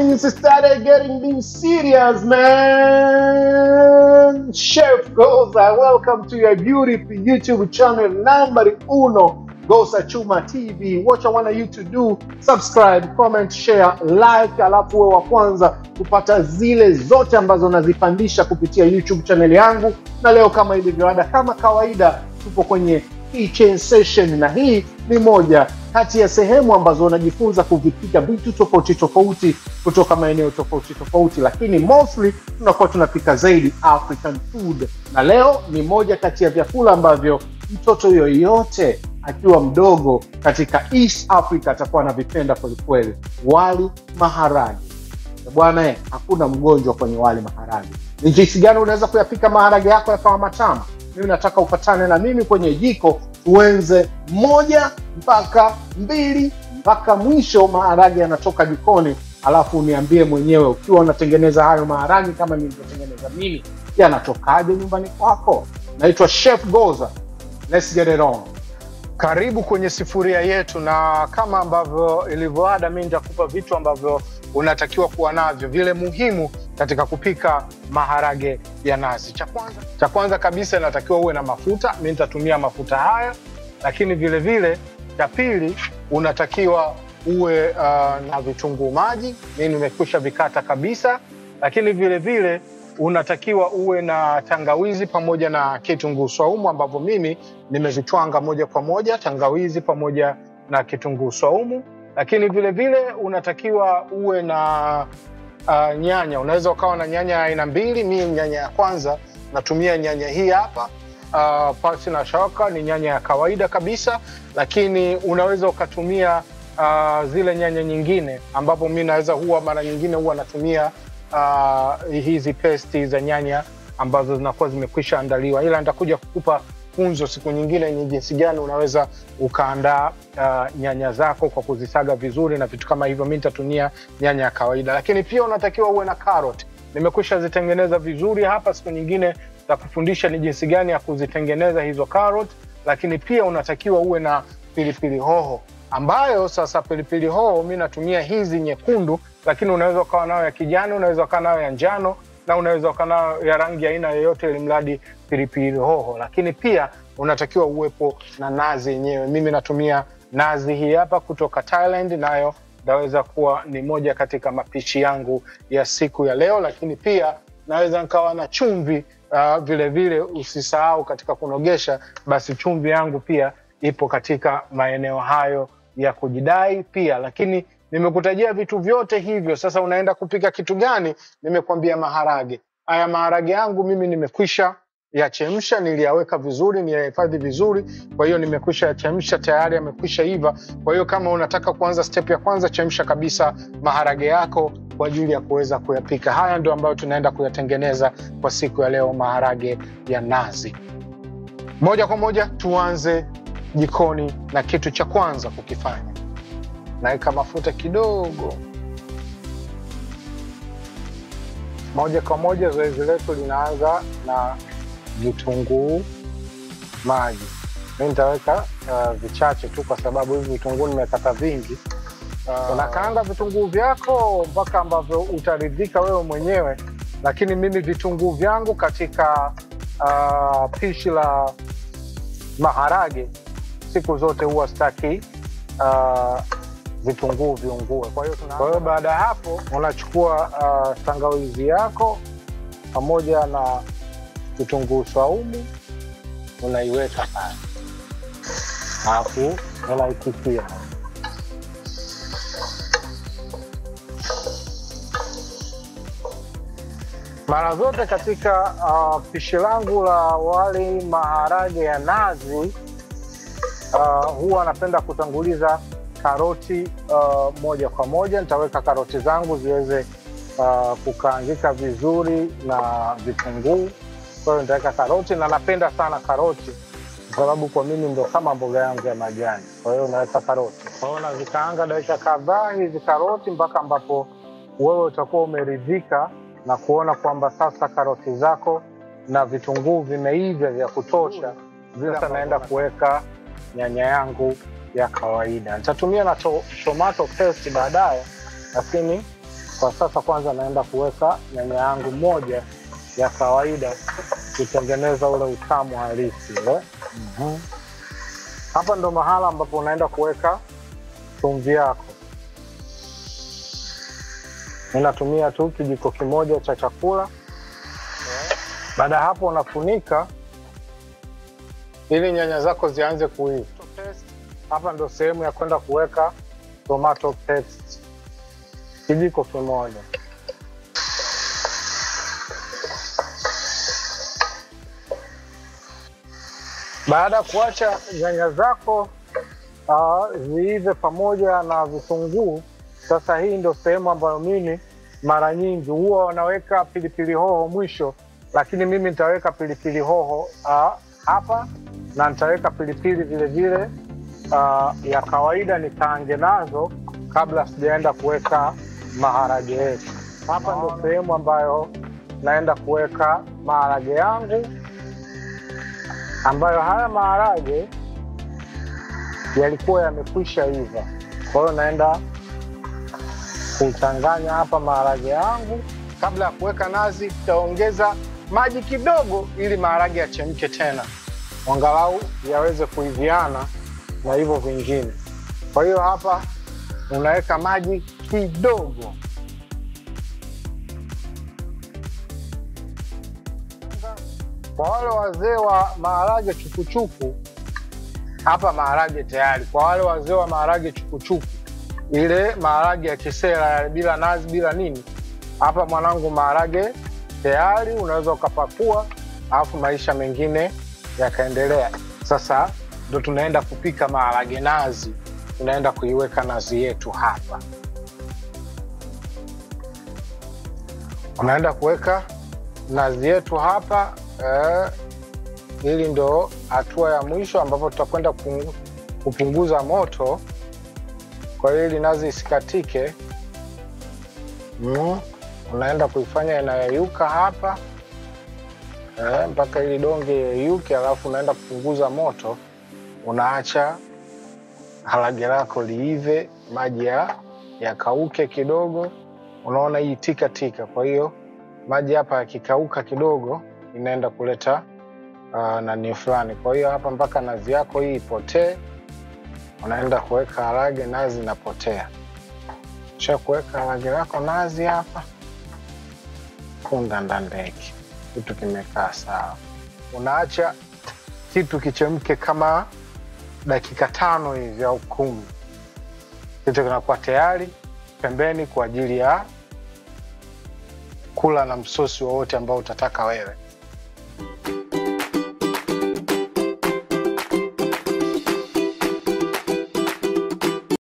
things started getting serious, man. Chef Goza, welcome to your beautiful YouTube channel number uno, Goza Chuma TV. What I want you to do, subscribe, comment, share, like, alafu wewe wa kwanza kupata zile zote ambazo nazipandisha kupitia YouTube channel yangu. Na leo kama ilivyoada, kama kawaida, tupo kwenye kitchen session, na hii ni moja kati ya sehemu ambazo unajifunza kuvipika vitu tofauti tofauti kutoka maeneo tofauti tofauti, lakini mostly tunakuwa tunapika zaidi African food. Na leo ni moja kati ya vyakula ambavyo mtoto yoyote akiwa mdogo katika East Africa atakuwa anavipenda kweli kweli, wali maharage. Bwana hakuna mgonjwa kwenye wali maharage. Ni jinsi gani unaweza kuyapika maharage yako yakawa matamu? Mimi nataka upatane na mimi kwenye jiko, tuenze 1 mpaka 2 mpaka mwisho maharage yanatoka jikoni, alafu uniambie mwenyewe ukiwa unatengeneza hayo maharage kama nilivyotengeneza mimi, yanatokaje nyumbani kwako. Naitwa Chef Goza. Let's get it on. Karibu kwenye sufuria yetu, na kama ambavyo ilivyoada, mimi nitakupa vitu ambavyo unatakiwa kuwa navyo, vile muhimu katika kupika maharage ya nazi. Cha kwanza kabisa inatakiwa uwe na mafuta. Mimi nitatumia mafuta haya, lakini vile vile cha pili unatakiwa uwe na vitunguu maji. Mimi nimekwisha vikata kabisa, lakini vile vile unatakiwa uwe na tangawizi pamoja na kitunguu saumu, ambapo mimi nimevitwanga moja kwa moja, tangawizi pamoja na kitunguu saumu. Lakini vile vile unatakiwa uwe na nyanya. Unaweza ukawa na nyanya aina mbili. Mimi nyanya ya kwanza natumia nyanya hii hapa, pasi na shaka, ni nyanya ya kawaida kabisa, lakini unaweza ukatumia zile nyanya nyingine, ambapo mimi naweza mara nyingine natumia hizi paste za nyanya ambazo zinakuwa zimekwisha andaliwa, ila nitakuja kukupa funzo siku nyingine ni jinsi gani unaweza ukaandaa nyanya zako kwa kuzisaga vizuri na vitu kama hivyo. Mimi nitatumia nyanya ya kawaida, lakini pia unatakiwa uwe na carrot. Nimekwisha zitengeneza vizuri hapa, siku nyingine nitakufundisha ni jinsi gani ya kuzitengeneza hizo carrot. Lakini pia unatakiwa uwe na pilipili hoho, ambayo sasa pilipili hoho mimi natumia hizi nyekundu, lakini unaweza ukawa nayo ya kijani, unaweza ukawa nayo ya njano, na unaweza ukawa nayo ya rangi aina yoyote ili mradi pilipili hoho. Lakini pia unatakiwa uwepo na nazi yenyewe. Mimi natumia nazi hii hapa kutoka Thailand, nayo naweza kuwa ni moja katika mapishi yangu ya siku ya leo. Lakini pia naweza nikawa na chumvi vile vile. Usisahau katika kunogesha, basi chumvi yangu pia ipo katika maeneo hayo ya kujidai pia. Lakini nimekutajia vitu vyote hivyo. Sasa unaenda kupika kitu gani? Nimekwambia maharage. Haya maharage yangu mimi nimekwisha yachemsha, niliyaweka vizuri, niliyahifadhi vizuri. Kwa hiyo nimekwisha yachemsha, tayari yamekwisha iva. Kwa hiyo kama unataka kuanza step ya kwanza, chemsha kabisa maharage yako kwa ajili ya kuweza kuyapika. Haya ndio ambayo tunaenda kuyatengeneza kwa siku ya leo, maharage ya nazi. Moja kwa moja tuanze jikoni, na kitu cha kwanza kukifanya, naweka mafuta kidogo. Moja kwa moja zoezi letu linaanza na vitunguu maji. Mimi nitaweka vichache tu kwa sababu hivi vitunguu nimekata vingi. Unakaanga vitunguu vyako mpaka ambavyo utaridhika wewe mwenyewe, lakini mimi vitunguu vyangu katika pishi la maharage siku zote huwa sitaki vitunguu viungue. Kwa hiyo baada ya hapo unachukua tangawizi yako pamoja na kitunguu saumu, unaiweka pale, alafu unaikitia. Mara zote katika pishi langu la wali maharage ya nazi huwa napenda kutanguliza karoti moja kwa moja. Nitaweka karoti zangu ziweze kukaangika vizuri na vitunguu. Kwa hiyo nitaweka karoti, na napenda sana karoti kwa sababu kwa mimi ndio kama mboga yangu ya majani. Kwa hiyo naweka karoti. Kwa hiyo nazikaanga dakika kadhaa hizi karoti mpaka ambapo wewe utakuwa umeridhika na kuona kwamba sasa karoti zako na vitunguu vimeiva vya kutosha. Sasa naenda kuweka nyanya yangu ya kawaida. Nitatumia na tomato paste baadaye, lakini Kwa sasa kwanza naenda kuweka nyanya yangu moja ya kawaida kutengeneza ule utamu halisi ile. Hapa ndo mahala ambapo unaenda kuweka chumvi yako. Ninatumia tu kijiko kimoja cha chakula. Baada hapo unafunika ili nyanya zako zianze kuiva. Hapa ndo sehemu ya kwenda kuweka tomato paste. Kijiko kimoja. Baada ya kuacha nyanya zako ziive pamoja na vitunguu, sasa hii ndio sehemu ambayo mimi mara nyingi huwa wanaweka pilipili hoho mwisho, lakini mimi nitaweka pilipili hoho hapa na nitaweka pilipili vile vile ya kawaida nikaange nazo kabla sijaenda kuweka maharage yetu. Hapa ndio sehemu ambayo naenda kuweka maharage yangu, ambayo haya maharage yalikuwa yamekwisha iva. Kwa hiyo naenda kuchanganya hapa maharage yangu. Kabla ya kuweka nazi, tutaongeza maji kidogo ili maharage yachemke tena, angalau yaweze kuiviana na hivyo vingine. Kwa hiyo hapa unaweka maji kidogo. Kwa wale wazee wa maharage chukuchuku, hapa maharage tayari. Kwa wale wazee wa maharage chukuchuku, ile maharage ya kisera bila nazi bila nini, hapa mwanangu maharage tayari, unaweza ukapakua alafu maisha mengine yakaendelea. Sasa ndo tunaenda kupika maharage nazi. Tunaenda kuiweka nazi yetu hapa. Unaenda kuweka nazi yetu hapa. Hili ndo hatua ya mwisho ambapo tutakwenda kupunguza moto. Kwa hiyo ili nazi isikatike, unaenda kuifanya inayeyuka hapa mpaka ili donge yeyuke, alafu unaenda kupunguza moto. Unaacha harage lako liive, maji yakauke kidogo. Unaona hii tika tika. Kwa hiyo maji hapa yakikauka kidogo inaenda kuleta nani fulani. Kwa hiyo hapa mpaka nazi yako hii ipotee, unaenda kuweka harage, nazi inapotea. Kisha kuweka harage lako nazi hapa, kunda ndandeki, kitu kimekaa sawa. Unaacha kitu kichemke kama dakika 5 hivi au 10. Kitu kinakuwa tayari pembeni kwa ajili ya kula na msosi wowote ambao utataka wewe.